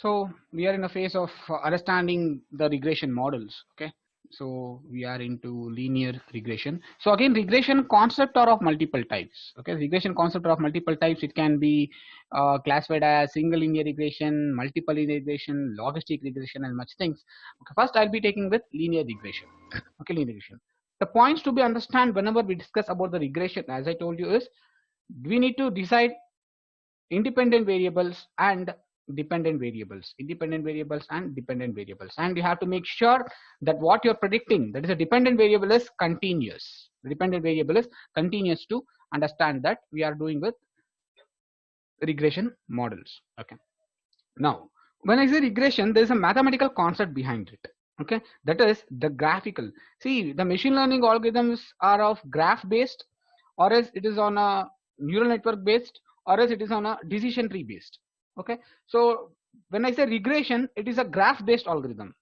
So we are in a phase of understanding the regression models. Okay, so we are into linear regression. So again, regression concept are of multiple types. Okay, regression concept are of multiple types. It can be classified as single linear regression, multiple linear regression, logistic regression, and much things. Okay, first I'll be taking with linear regression. Okay, linear regression. The points to be understand whenever we discuss about the regression, as I told you, is we need to decide independent variables and dependent variables, and you have to make sure that what you're predicting, that is a dependent variable, is continuous. The dependent variable is continuous to understand that we are doing with regression models. Okay, now when I say regression, there is a mathematical concept behind it. Okay, that is the graphical. See, the machine learning algorithms are of graph based, or else it is on a neural network based, or else it is on a decision tree based. Okay, so when I say regression, it is a graph based algorithm.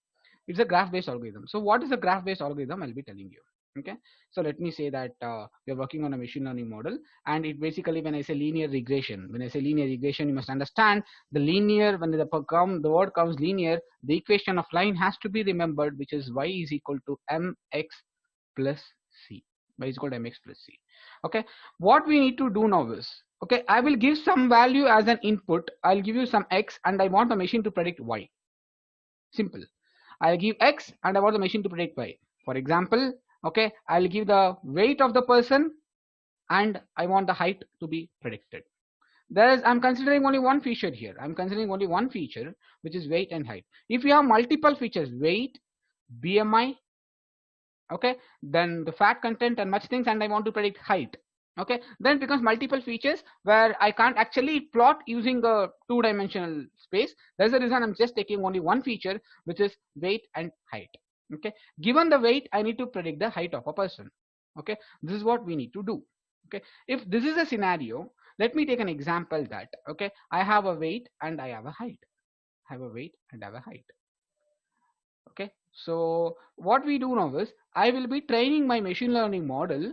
It's a graph based algorithm. So what is a graph based algorithm? I'll be telling you. Okay, so let me say that we're working on a machine learning model, and it basically, when I say linear regression, you must understand the linear. When the word comes linear, the equation of line has to be remembered, which is y is equal to mx plus c. Y is equal to mx plus c. Okay, what we need to do now is, okay, I will give some value as an input. I'll give you some x, and I want the machine to predict y. Simple. I'll give x and I want the machine to predict y. For example, okay, I'll give the weight of the person and I want the height to be predicted. I'm considering only one feature here. I'm considering only one feature, which is weight and height. If you have multiple features, weight, BMI, okay, then the fat content and much things, and I want to predict height, okay, then it becomes multiple features where I can't actually plot using a two-dimensional space. That's the reason I'm just taking only one feature, which is weight and height. Okay, given the weight, I need to predict the height of a person. Okay, this is what we need to do. Okay, if this is a scenario, let me take an example that, okay, I have a weight and I have a height. I have a weight and I have a height. Okay, so what we do now is, I will be training my machine learning model,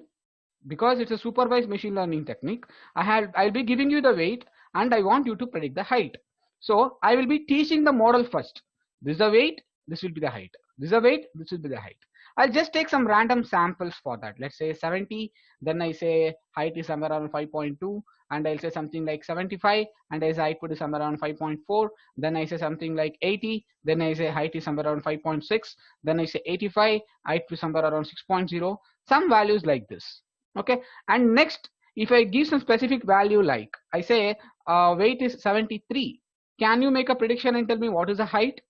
because it's a supervised machine learning technique. I'll be giving you the weight and I want you to predict the height. So I will be teaching the model first. This is the weight, this will be the height. This is the weight, this will be the height. I'll just take some random samples for that. Let's say 70, then I say height is somewhere around 5.2, and I'll say something like 75, and I say height is somewhere around 5.4, then I say something like 80, then I say height is somewhere around 5.6, then I say 85, height is somewhere around 6.0, some values like this. Okay, and next, if I give some specific value, like I say weight is 73, can you make a prediction and tell me what is the height?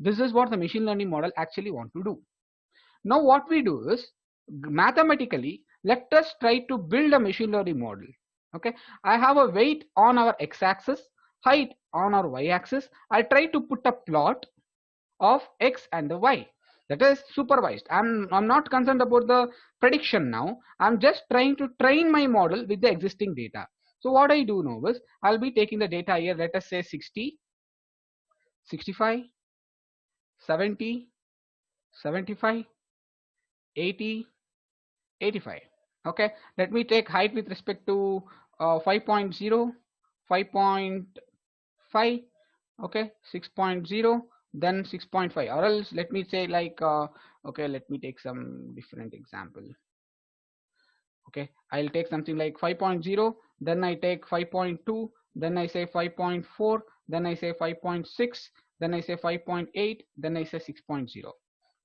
This is what the machine learning model actually want to do. Now what we do is, mathematically, let us try to build a machine learning model. Okay, I have a weight on our x-axis, height on our y-axis. I try to put a plot of x and the y. That is supervised. I'm not concerned about the prediction now. I'm just trying to train my model with the existing data. So what I do now is, I'll be taking the data here. Let us say 60, 65, 70, 75, 80, 85. Okay, let me take height with respect to 5.0, 5.5, okay, 6.0, then 6.5, or else let me say like okay, let me take some different example. Okay, I'll take something like 5.0, then I take 5.2, then I say 5.4, then I say 5.6, then I say 5.8, then I say 6.0.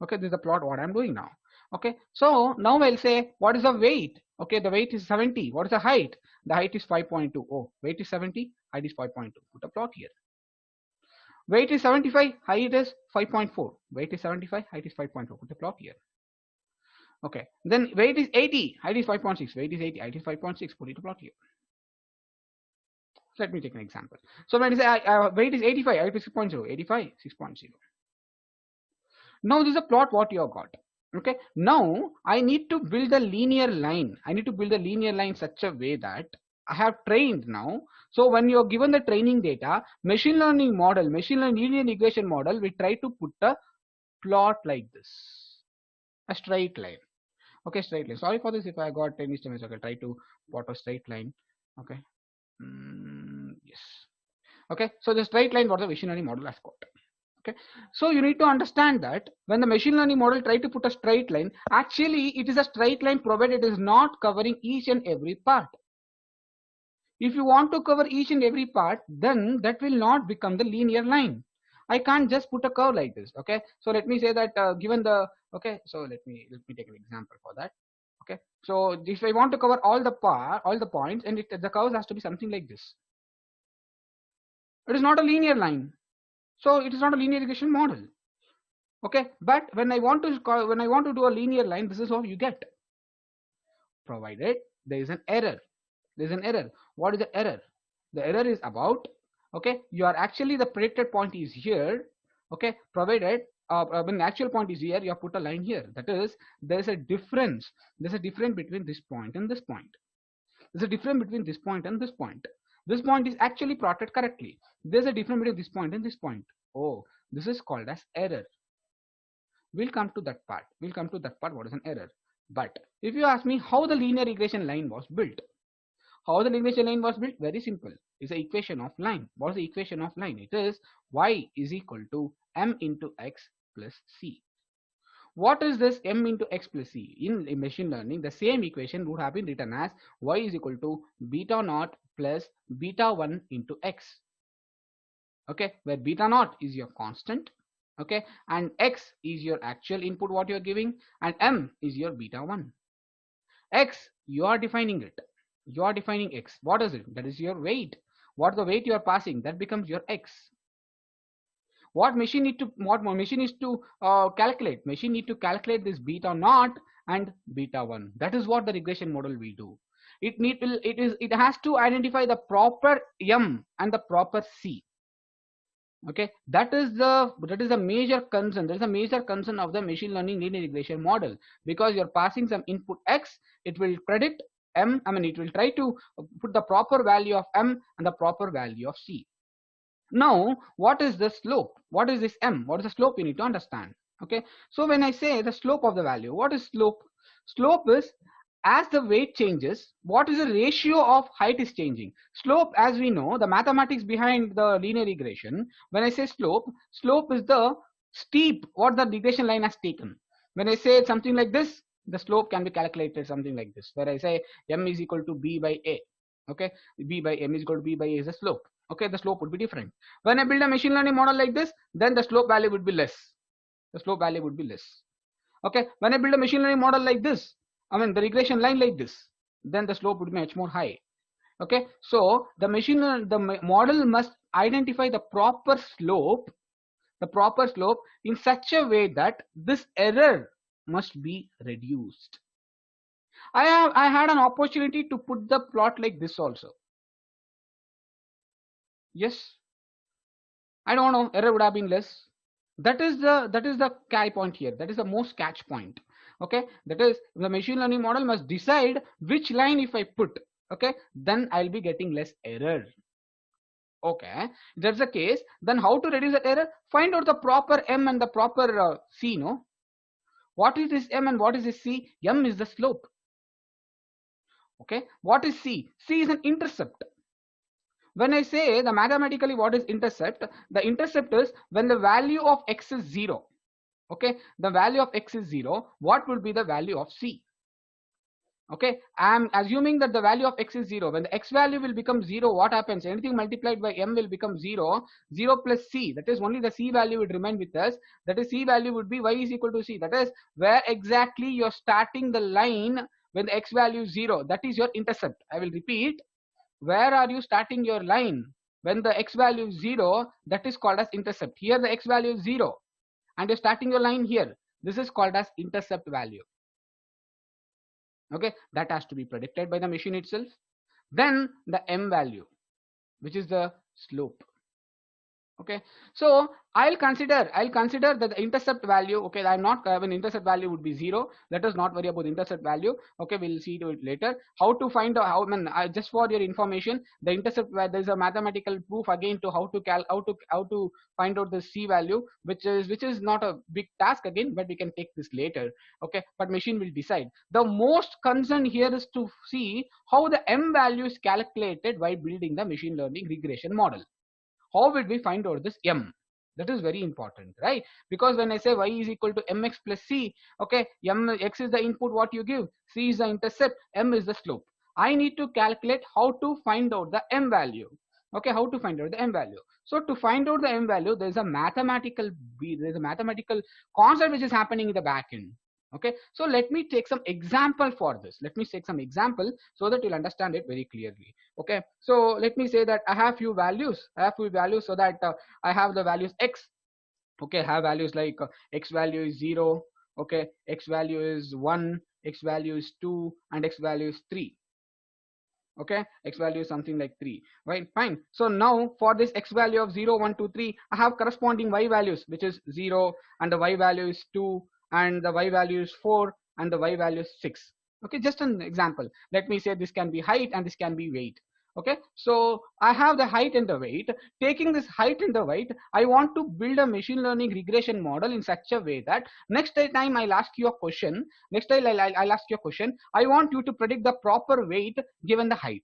Okay, this is the plot what I'm doing now. Okay, so now I'll say what is the weight. Okay, the weight is 70. What is the height? The height is 5.2. Oh, weight is 70, height is 5.2. Put a plot here. Weight is 75, height is 5.4. Weight is 75, height is 5.4. Put a plot here. Okay, then weight is 80, height is 5.6. Weight is 80, height is 5.6. Put it a plot here. So let me take an example. So when I say weight is 85, height is 6.0. 85, 6.0. Now this is a plot what you have got. Okay, now I need to build a linear line. I need to build a linear line such a way that I have trained now. So when you are given the training data, machine learning linear regression model, we try to put a plot like this, a straight line. Okay, straight line. Sorry for this if I got any mistakes. Okay, try to plot a straight line. Okay, yes. Okay, so the straight line what the machine learning model has got. Okay, so you need to understand that when the machine learning model try to put a straight line, actually it is a straight line provided it is not covering each and every part. If you want to cover each and every part, then that will not become the linear line. I can't just put a curve like this. Okay, so let me say that given the, okay, so let me take an example for that. Okay, so if I want to cover all the points, and the curve has to be something like this. It is not a linear line, so it is not a linear regression model. Okay, but when I want to do a linear line, this is what you get, provided there is an error. There is an error. What is the error? The error is about, okay, you are actually, the predicted point is here, okay, provided when the actual point is here, you have put a line here. That is, there is a difference. There's a difference between this point and this point. There's a difference between this point and this point. This point is actually plotted correctly. There's a difference between this point and this point. Oh, this is called as error. We'll come to that part. What is an error? But if you ask me how the linear regression line was built, very simple. It's an equation of line. What is the equation of line? It is y is equal to m into x plus c. What is this m into x plus c? In machine learning, the same equation would have been written as y is equal to beta naught plus beta 1 into x. Okay, where beta naught is your constant, okay, and x is your actual input what you are giving, and m is your beta 1. X, you are defining it. You are defining x. What is it? That is your weight. What the weight you are passing, that becomes your x. What machine need to calculate? Machine need to calculate this beta naught and beta 1. That is what the regression model will do. It has to identify the proper m and the proper c. Okay, that is the major concern. There is a major concern of the machine learning linear regression model, because you're passing some input x, it will predict m. I mean, it will try to put the proper value of m and the proper value of c. Now, what is the slope? What is this m? What is the slope? You need to understand. Okay, so when I say the slope of the value, what is slope? Slope is, as the weight changes, what is the ratio of height is changing. Slope, as we know, the mathematics behind the linear regression, when I say slope is the steep what the regression line has taken. When I say something like this, the slope can be calculated something like this, where I say m is equal to b by a. Okay, b by m is equal to b by a is the slope. Okay, the slope would be different. When I build a machine learning model like this, then the slope value would be less. Okay, when I build a machine learning model like this, I mean the regression line like this, then the slope would be much more high. Okay, so the model must identify the proper slope in such a way that this error must be reduced. I had an opportunity to put the plot like this also. Yes, I don't know, error would have been less. That is the catch point here. That is the most catch point. Okay, that is, the machine learning model must decide which line if I put, okay, then I'll be getting less error. Okay, if that's the case, then how to reduce that error? Find out the proper m and the proper c. No, what is this m and what is this c? M is the slope. Okay, what is c? C is an intercept. When I say the mathematically what is intercept, the intercept is when the value of x is 0. Okay, the value of x is 0, what will be the value of c? Okay, I am assuming that the value of x is 0. When the x value will become 0, what happens? Anything multiplied by m will become 0. 0 plus c, that is only the c value would remain with us. That is, c value would be y is equal to c. That is where exactly you're starting the line when the x value is 0. That is your intercept. I will repeat. Where are you starting your line? When the x value is 0, that is called as intercept. Here the x value is 0 and you're starting your line here. This is called as intercept value. Okay, that has to be predicted by the machine itself. Then the m value, which is the slope. Okay, so I'll consider that the intercept value, okay, I'm not when intercept value would be 0. Let us not worry about the intercept value. Okay, we'll see to it later. How to find out how, just for your information, the intercept, there's a mathematical proof again to how to find out the c value, which is not a big task again, but we can take this later. Okay, but machine will decide. The most concern here is to see how the m value is calculated by building the machine learning regression model. how will we find out this m? That is very important, right? Because when I say y is equal to mx plus c, okay, x is the input what you give, c is the intercept, m is the slope. I need to calculate how to find out the m value. Okay, how to find out the m value? So to find out the m value, there is a mathematical concept which is happening in the back end. Okay, so let me take some example for this. Let me take some example so that you'll understand it very clearly. Okay, so let me say that I have few values. So that I have the values x. Okay, I have values like x value is 0. Okay, x value is 1, x value is 2, and x value is 3. Okay, x value is something like 3, right? Fine. So now for this x value of 0, 1, 2, 3, I have corresponding y values, which is 0, and the y value is 2, and the y value is 4, and the y value is 6. Okay, just an example. Let me say this can be height and this can be weight. Okay, so I have the height and the weight. Taking this height and the weight, I want to build a machine learning regression model in such a way that next time I'll ask you a question, I want you to predict the proper weight given the height,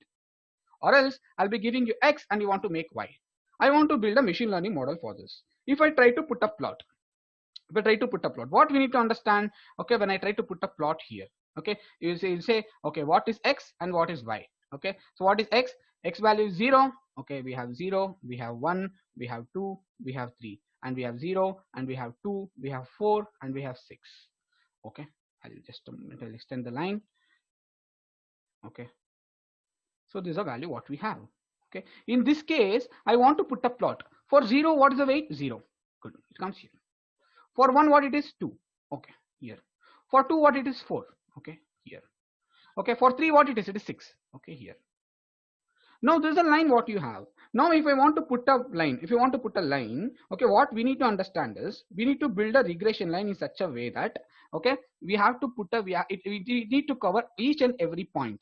or else I'll be giving you x and you want to make y. I want to build a machine learning model for this. If I try to put a plot, what we need to understand, okay, when I try to put a plot here, okay, you say, okay, what is x and what is y? Okay, so what is x? X value is 0. Okay, we have 0, we have 1, we have 2, we have 3, and we have 0, and we have 2, we have 4, and we have 6. Okay, I'll just I'll extend the line. Okay, so this is a value what we have. Okay, in this case, I want to put a plot. For 0, what is the weight? 0. Good, it comes here. For 1, what it is? 2. Okay, here. For 2, what it is? 4. Okay, here. Okay, for 3, what it is? It is 6. Okay, here. Now this is a line what you have. Now if I want to put a line, okay, what we need to understand is we need to build a regression line in such a way that, okay, we have to put we need to cover each and every point.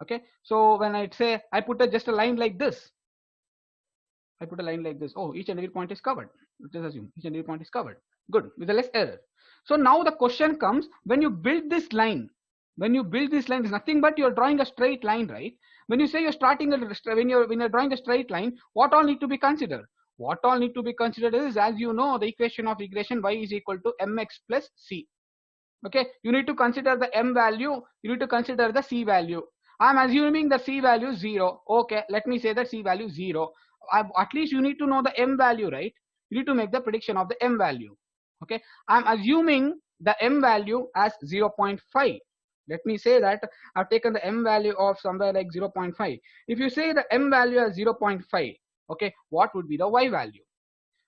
Okay, so when I say I put just a line like this, oh, each and every point is covered. Let us assume each and every point is covered. Good, with a less error. So now the question comes, when you build this line, is nothing but you're drawing a straight line, right? When you say you're starting when you're drawing a straight line, what all need to be considered? What all need to be considered is, as you know, the equation of regression, y is equal to mx plus c. Okay, you need to consider the m value, you need to consider the c value. I'm assuming the c value is 0. Okay, let me say that c value is 0. At least you need to know the m value, right? You need to make the prediction of the m value. Okay, I'm assuming the m value as 0.5. Let me say that I've taken the m value of somewhere like 0.5. If you say the m value as 0.5, okay, what would be the y value?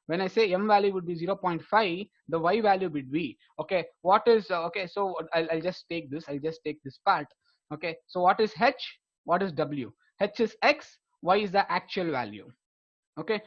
When I say m value would be 0.5, the y value would be, okay, what is, okay, so I'll just take this part. Okay, so what is h? What is w? H is x, y is the actual value. Okay,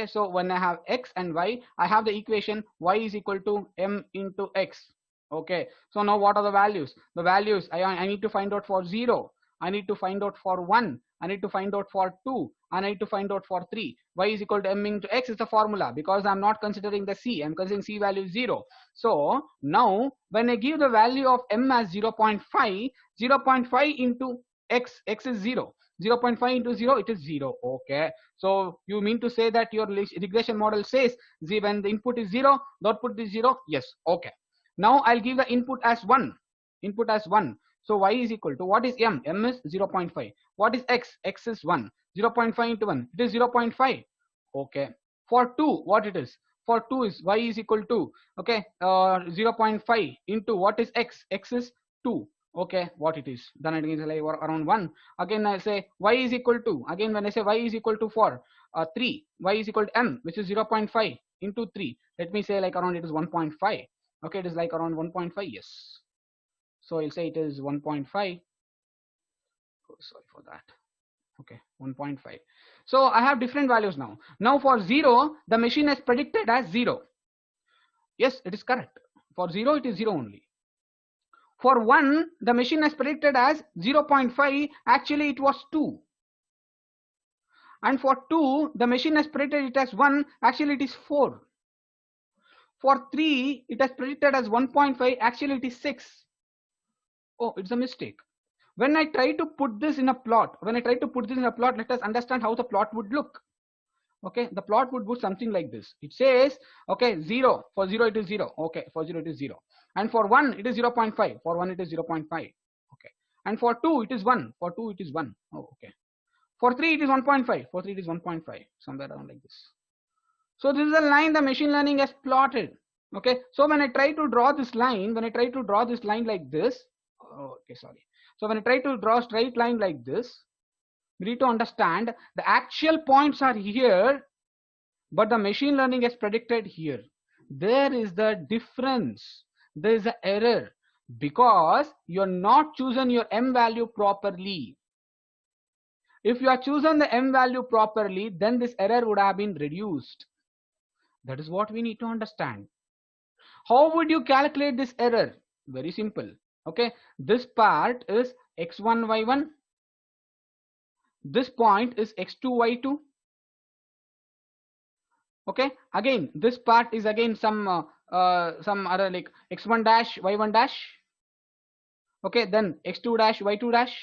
so when I have x and y, I have the equation y is equal to m into x. Okay, so now what are the values? The values I need to find out for 0, I need to find out for 1, I need to find out for 2, and I need to find out for 3. Y is equal to m into x is the formula, because I'm not considering the c, I'm considering c value 0. So now when I give the value of m as 0.5, 0.5 into x is 0. 0.5 into 0, it is 0. Okay, so you mean to say that your regression model says when the input is 0, the output is 0? Yes. Okay, now I'll give the input as 1. So y is equal to, what is m? M is 0.5. What is x? X is 1. 0.5 into 1, it is 0.5. Okay, for 2, what it is? For 2 is y is equal to, okay, 0.5 into what is x? X is 2. Okay, what it is? Then it is like around 1. Again I say y is equal to, again when I say y is equal to for 3, y is equal to m, which is 0.5 into 3. Let me say like around it is 1.5. Okay, it is like around 1.5. Yes, so I'll say it is 1.5. Oh, sorry for that. Okay, 1.5. So I have different values now. Now for 0, the machine has predicted as 0. Yes, it is correct. For 0, it is 0 only. For 1, the machine has predicted as 0.5. Actually, it was 2. And for 2, the machine has predicted it as 1. Actually, it is 4. For 3, it has predicted as 1.5. Actually, it is 6. Oh, it's a mistake. When I try to put this in a plot, let us understand how the plot would look. Okay, the plot would look something like this. It says, okay, 0, for 0 it is 0, okay, for 0 it is 0, and for 1 it is 0.5, for 1 it is 0.5, okay, and for 2 it is 1, for 2 it is 1, oh, okay, for 3 it is 1.5, for 3 it is 1.5, somewhere around like this. So this is a line the machine learning has plotted. Okay, so when I try to draw this line, like this, oh, okay, sorry. So when I try to draw a straight line like this, we need to understand the actual points are here, but the machine learning has predicted here. There is the difference. There is an error because you're not chosen your m value properly. If you are chosen the m value properly, then this error would have been reduced. That is what we need to understand. How would you calculate this error? Very simple. Okay, this part is x1 y1. This point is x2 y2. Okay, again this part is again some other like x1 dash y1 dash. Okay, then x2 dash y2 dash.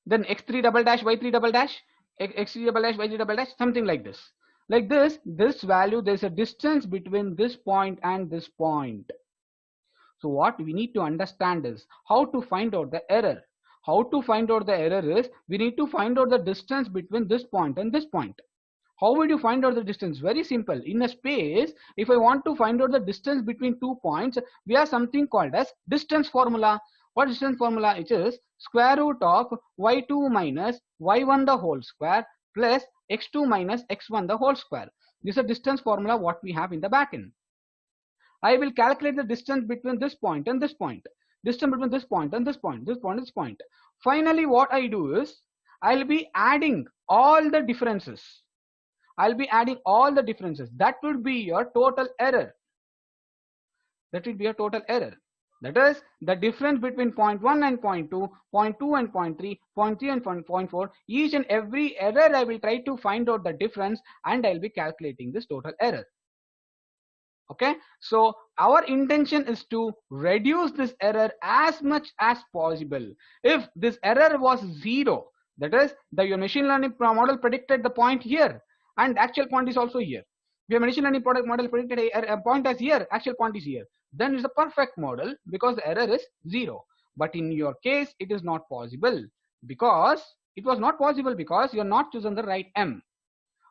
Then x3 double dash y3 double dash, x3 double dash y3 double dash, something like this. Like this value, there's a distance between this point and this point. So what we need to understand is how to find out the error. How to find out the error is we need to find out the distance between this point and this point. How would you find out the distance? Very simple. In a space, if I want to find out the distance between 2 points, we have something called as distance formula. What distance formula? It is square root of y2 minus y1 the whole square plus x2 minus x1 the whole square. This is a distance formula what we have in the backend. I will calculate the distance between this point and this point. Distance between this point and this point, this point, this point. Finally, what I do is I'll be adding all the differences. That would be your total error. That is the difference between point 1 and point 2, point 2 and point 3, point 3 and point 4. Each and every error I will try to find out the difference and I'll be calculating this total error. Okay, so our intention is to reduce this error as much as possible. If this error was 0, that is your machine learning model predicted the point here and actual point is also here. Your machine learning model predicted a point as here, actual point is here. Then it's a perfect model because the error is 0. But in your case, it is not possible because you're not chosen the right m.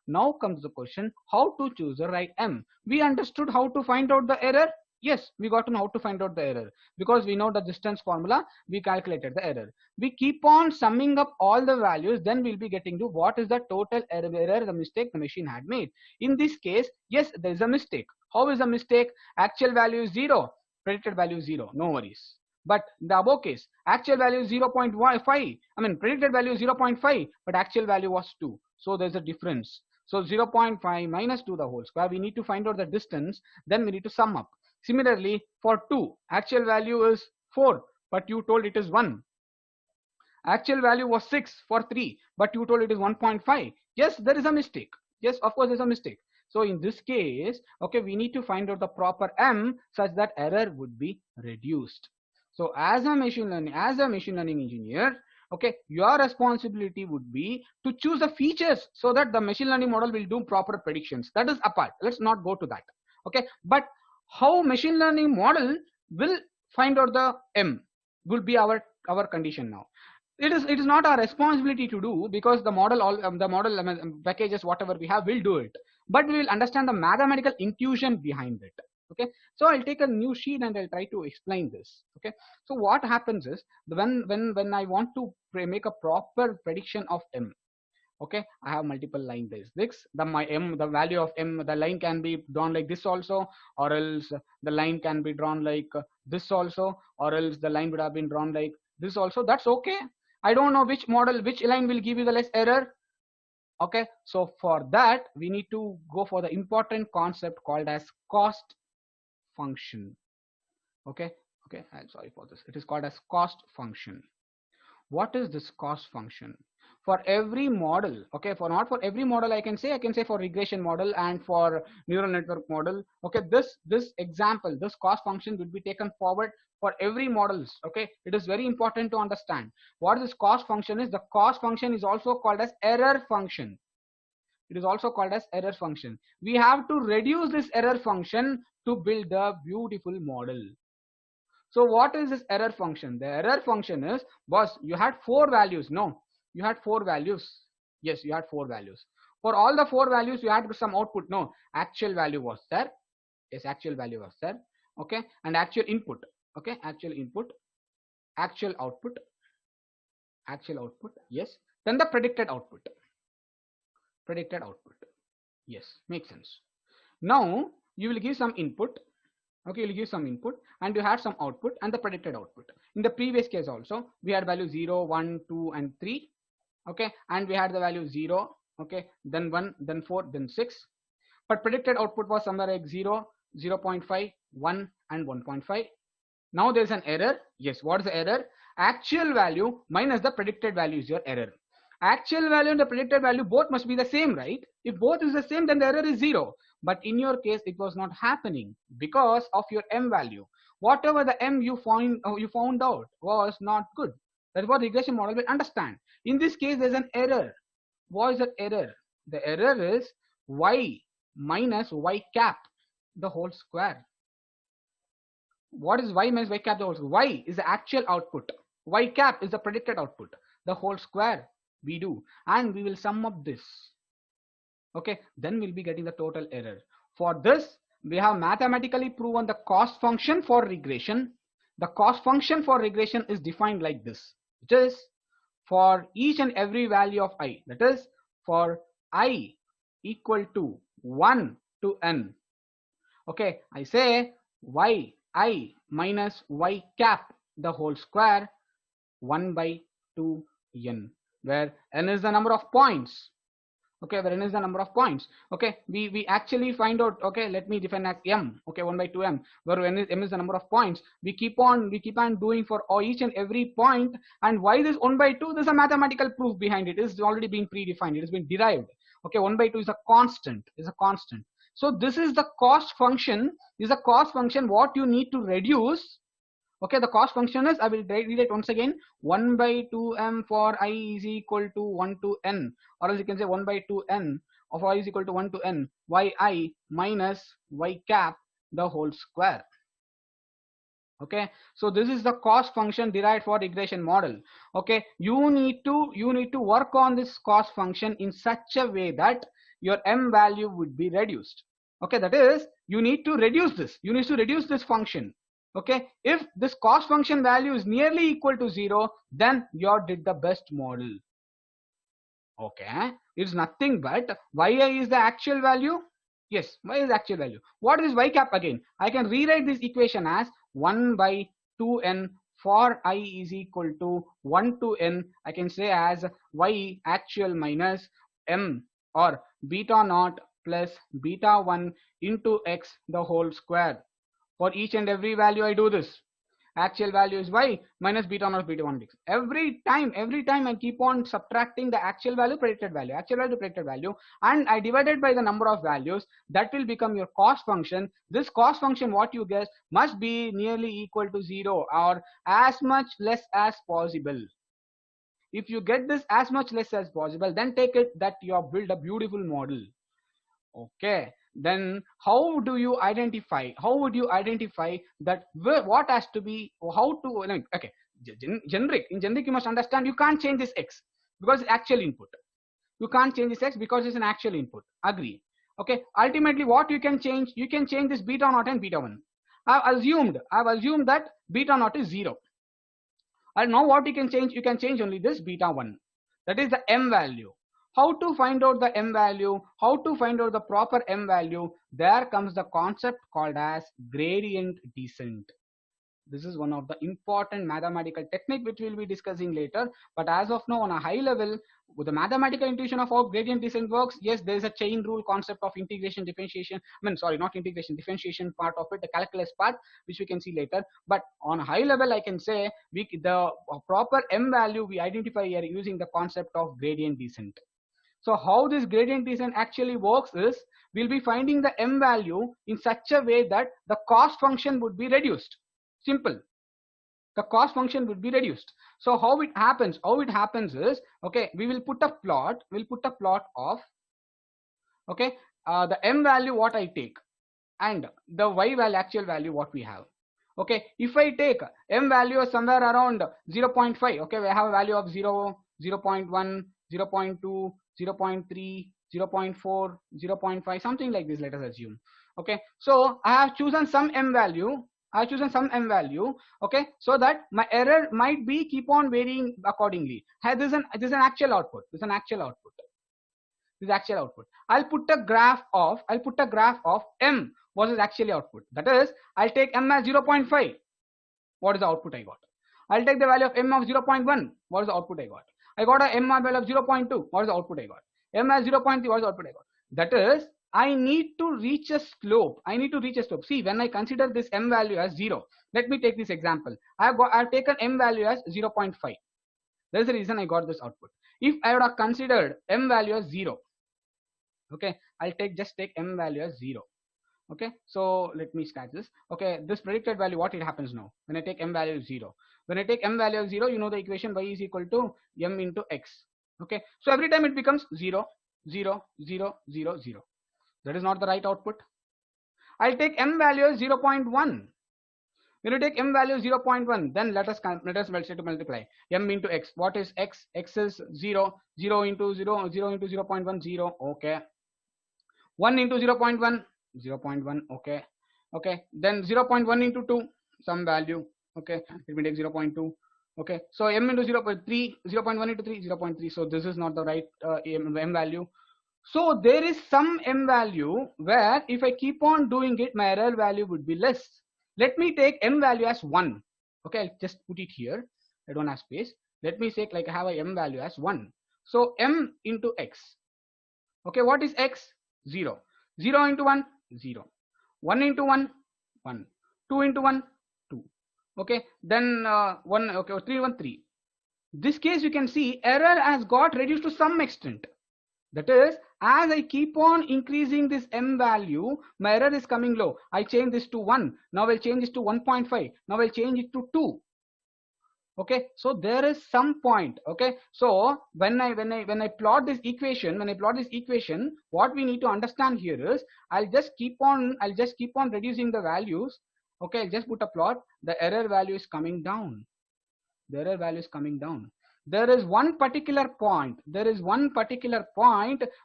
Now comes the question, how to choose the right m. We understood how to find out the error. Yes, we got to know how to find out the error because we know the distance formula. We calculated the error. We keep on summing up all the values, then we'll be getting to what is the total error, the mistake the machine had made. In this case, yes, there is a mistake. How is the mistake? Actual value is 0, predicted value is 0. No worries. But in the above case, actual value is 0.5. Predicted value is 0.5, but actual value was 2. So there's a difference. So 0.5 minus 2 the whole square. We need to find out the distance. Then we need to sum up. Similarly, for 2, actual value is 4, but you told it is 1. Actual value was 6 for 3, but you told it is 1.5. Yes, there is a mistake. Yes, of course, there's a mistake. So in this case, okay, we need to find out the proper m such that error would be reduced. So as a machine learning engineer, okay, your responsibility would be to choose the features so that the machine learning model will do proper predictions. That is apart. Let's not go to that. Okay, but how machine learning model will find out the m will be our condition now. It is not our responsibility to do because the model packages whatever we have will do it, but we will understand the mathematical intuition behind it. Okay, so I'll take a new sheet and I'll try to explain this. Okay, so what happens is when I want to make a proper prediction of m, okay, I have multiple line this. The value of m, the line can be drawn like this also, or else the line can be drawn like this also, or else the line would have been drawn like this also. That's okay. I don't know which line will give you the less error. Okay, so for that we need to go for the important concept called as cost function. Okay, I'm sorry for this. It is called as cost function. What is this cost function? for every model. Okay, for not for every model, I can say for regression model and for neural network model. Okay, this example, this cost function will be taken forward for every models. Okay, it is very important to understand what this cost function is. The cost function is also called as error function. It is also called as error function. We have to reduce this error function to build a beautiful model. So what is this error function? The error function is, boss, you had 4 values. No, you had 4 values. Yes, you had 4 values. For all the 4 values, you had some output. No, actual value was there. Yes, actual value was there. Okay, and actual input. Okay, actual input, actual output, actual output. Yes, then the predicted output. Predicted output. Yes, makes sense. Now you will give some input. Okay, you'll give some input and you had some output and the predicted output. In the previous case also, we had value 0, 1, 2 and 3. Okay, and we had the value 0, okay, then 1, then 4, then 6. But predicted output was somewhere like 0, 0 0.5, 1 and 1.5. Now there's an error. Yes, what is the error? Actual value minus the predicted value is your error. Actual value and the predicted value both must be the same, right? If both is the same, then the error is 0. But in your case, it was not happening because of your m value. Whatever the m you found out was not good. That's what regression model will understand. In this case, there's an error. What is that error? The error is y minus y cap the whole square. What is y minus y cap the whole square? Y is the actual output. Y cap is the predicted output. The whole square we do, and we will sum up this. Okay, then we'll be getting the total error. For this, we have mathematically proven the cost function for regression. The cost function for regression is defined like this. It is for each and every value of I. That is for I equal to 1 to n. Okay, I say yi minus y cap the whole square 1 by 2n, where n is the number of points. Okay, where n is the number of points. Okay, we actually find out. Okay, let me define as m. Okay, 1 by 2m, where m is the number of points. We keep on doing for each and every point. And why this 1 by 2? There's a mathematical proof behind it. It is already being predefined. It has been derived. Okay, 1 by 2 is a constant. Is a constant. So this is the cost function. Is a cost function what you need to reduce. Okay, the cost function is, I will read it once again, 1 by 2m for I is equal to 1 to n, or else you can say 1 by 2n of I is equal to 1 to n, yi minus y cap the whole square. Okay, so this is the cost function derived for regression model. Okay, you need to work on this cost function in such a way that your m value would be reduced. Okay, that is, you need to reduce this. You need to reduce this function. Okay, if this cost function value is nearly equal to 0, then you did the best model. Okay, it's nothing but yi is the actual value. Yes, y is the actual value. What is y cap again? I can rewrite this equation as 1 by 2n for I is equal to 1 to n. I can say as y actual minus m or beta naught plus beta 1 into x the whole square. For each and every value I do this. Actual value is y minus beta naught beta 1 x. Every time I keep on subtracting the actual value, predicted value, actual value, predicted value, and I divide it by the number of values. That will become your cost function. This cost function, what you guess, must be nearly equal to 0 or as much less as possible. If you get this as much less as possible, then take it that you have built a beautiful model. Okay, then how do you identify, how would you identify that what has to be, how to, okay, generic, in generic you must understand you can't change this x because it's actual input. You can't change this x because it's an actual input. Agree. Okay, ultimately what you can change this beta naught and beta 1. I've assumed that beta naught is 0. And now what you can change only this beta 1. That is the m value. How to find out the m value? How to find out the proper m value? There comes the concept called as gradient descent. This is one of the important mathematical technique which we'll be discussing later. But as of now, on a high level, with the mathematical intuition of how gradient descent works, yes, there is a chain rule concept of integration, differentiation. I mean, sorry, not integration, differentiation part of it, the calculus part, which we can see later. But on a high level, I can say the proper m value we identify here using the concept of gradient descent. So how this gradient descent actually works is, we'll be finding the m value in such a way that the cost function would be reduced. Simple. The cost function would be reduced. So how it happens? How it happens is, okay, we will put a plot. We'll put a plot of, okay, the m value what I take and the y value, actual value what we have. Okay, if I take m value somewhere around 0.5, okay, we have a value of 0, 0.1, 0.2, 0.3, 0.4, 0.5, something like this, let us assume. Okay, so I have chosen some m value. Okay, so that my error might be keep on varying accordingly. This is an actual output. This is actual output. I'll put a graph of m versus actually output. That is, I'll take m as 0.5. What is the output I got? I'll take the value of m of 0.1. What is the output I got? I got a m value of 0.2. What is the output I got? M as 0.3. What is the output I got? That is, I need to reach a slope. See, when I consider this m value as 0, let me take this example. I've taken m value as 0.5. That is the reason I got this output. If I would have considered m value as 0, okay, I'll just take m value as 0. Okay, so let me scratch this. Okay, this predicted value, what it happens now? When I take m value as 0. When I take m value as 0, you know the equation, y is equal to m into x. Okay, so every time it becomes 0, 0, 0, 0, 0. That is not the right output. I'll take m value as 0.1. When you take m value 0.1, then let us multiply m into x. What is x? X is 0. 0 into 0, 0 into 0.1, 0. Okay. 1 into 0.1, 0.1. Okay. Okay. Then 0.1 into 2, some value. Okay. Let me take 0.2. Okay. So m into 0.3, 0.1 into 3, 0.3. So this is not the right m value. So there is some m value where if I keep on doing it, my error value would be less. Let me take m value as 1. Okay, I'll just put it here. I don't have space. Let me say like I have a m value as 1. So m into x. Okay, what is x? 0. 0 into 1, 0. 1 into 1, 1. 2 into 1, 2. Okay, then 1, okay, 3 1, 3. This case you can see error has got reduced to some extent. That is, as I keep on increasing this m value, my error is coming low. I change this to 1. Now I'll change this to 1.5. Now I'll change it to 2. Okay, so there is some point. Okay, so when I plot this equation, what we need to understand here is, I'll just keep on reducing the values. Okay, I'll just put a plot. The error value is coming down. There is one particular point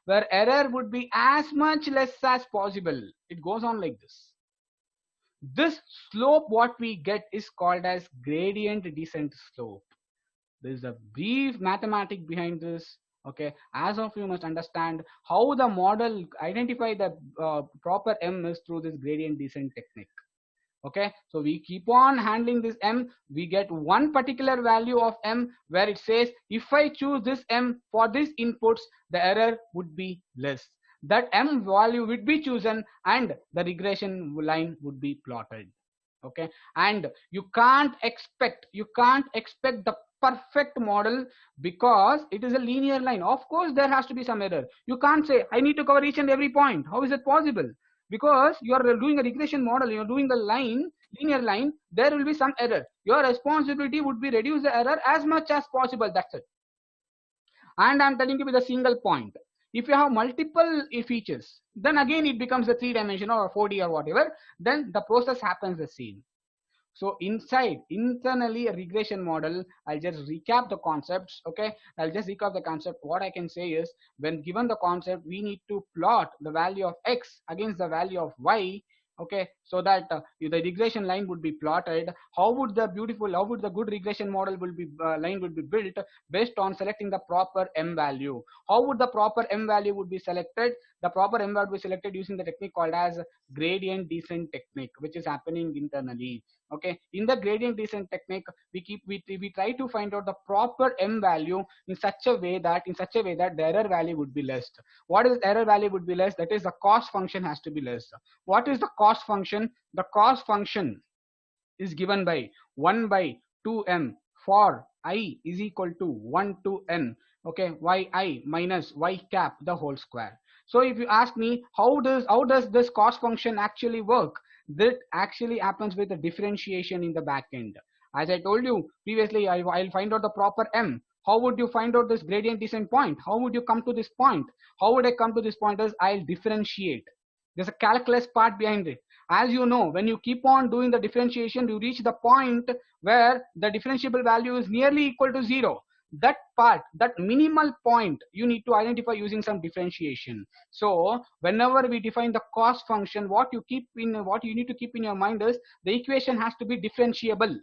where error would be as much less as possible. It goes on like this. This slope what we get is called as gradient descent slope. There is a brief mathematics behind this. Okay, as of you must understand how the model identify the proper m is through this gradient descent technique. Okay, so we keep on handling this m. We get one particular value of m where it says if I choose this m for these inputs, the error would be less. That m value would be chosen and the regression line would be plotted. Okay, and you can't expect the perfect model because it is a linear line. Of course there has to be some error. You can't say I need to cover each and every point. How is it possible? Because you are doing a regression model, you are doing a linear line, there will be some error. Your responsibility would be reduce the error as much as possible. That's it. And I'm telling you with a single point. If you have multiple features, then again it becomes a 3-dimensional or 4D or whatever, then the process happens the same. So internally a regression model, I'll just recap the concepts. Okay, I'll just recap the concept. What I can say is, when given the concept, we need to plot the value of x against the value of y. Okay, so that the regression line would be plotted. How would the good regression model will be line would be built? Based on selecting the proper m value. How would the proper m value would be selected? The proper m value would be selected using the technique called as gradient descent technique, which is happening internally. Okay, in the gradient descent technique, we try to find out the proper m value in such a way that the error value would be less. What is error value would be less? That is, the cost function has to be less. What is the cost function? The cost function is given by 1 by 2m for I is equal to 1 to n, okay, yi minus y cap the whole square. So if you ask me, how does this cost function actually work? That actually happens with the differentiation in the back end. As I told you previously, I'll find out the proper m. How would you find out this gradient descent point? How would you come to this point? How would I come to this point? Is I'll differentiate. There's a calculus part behind it. As you know, when you keep on doing the differentiation, you reach the point where the differentiable value is nearly equal to 0. That part, that minimal point, you need to identify using some differentiation. So whenever we define the cost function, what you need to keep in your mind is the equation has to be differentiable.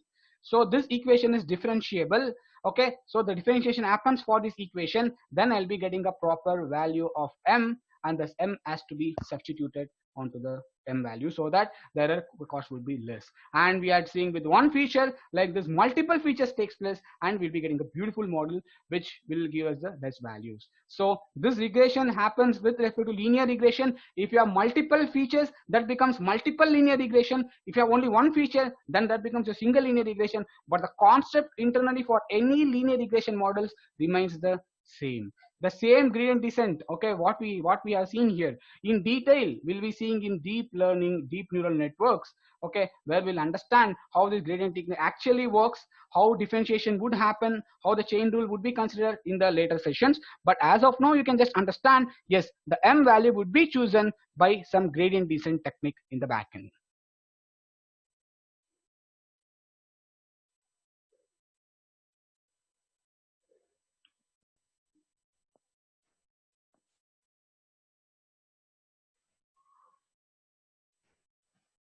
So this equation is differentiable. Okay, so the differentiation happens for this equation, then I'll be getting a proper value of m, and this m has to be substituted onto the m value so that the error cost will be less. And we are seeing with one feature like this, multiple features takes place, and we'll be getting a beautiful model which will give us the best values. So this regression happens with respect to linear regression. If you have multiple features, that becomes multiple linear regression. If you have only one feature, then that becomes a single linear regression. But the concept internally for any linear regression models remains the same. The same gradient descent, okay, what we are seeing here in detail, we'll be seeing in deep learning, deep neural networks, okay, where we'll understand how this gradient technique actually works, how differentiation would happen, how the chain rule would be considered in the later sessions. But as of now, you can just understand, yes, the m value would be chosen by some gradient descent technique in the backend.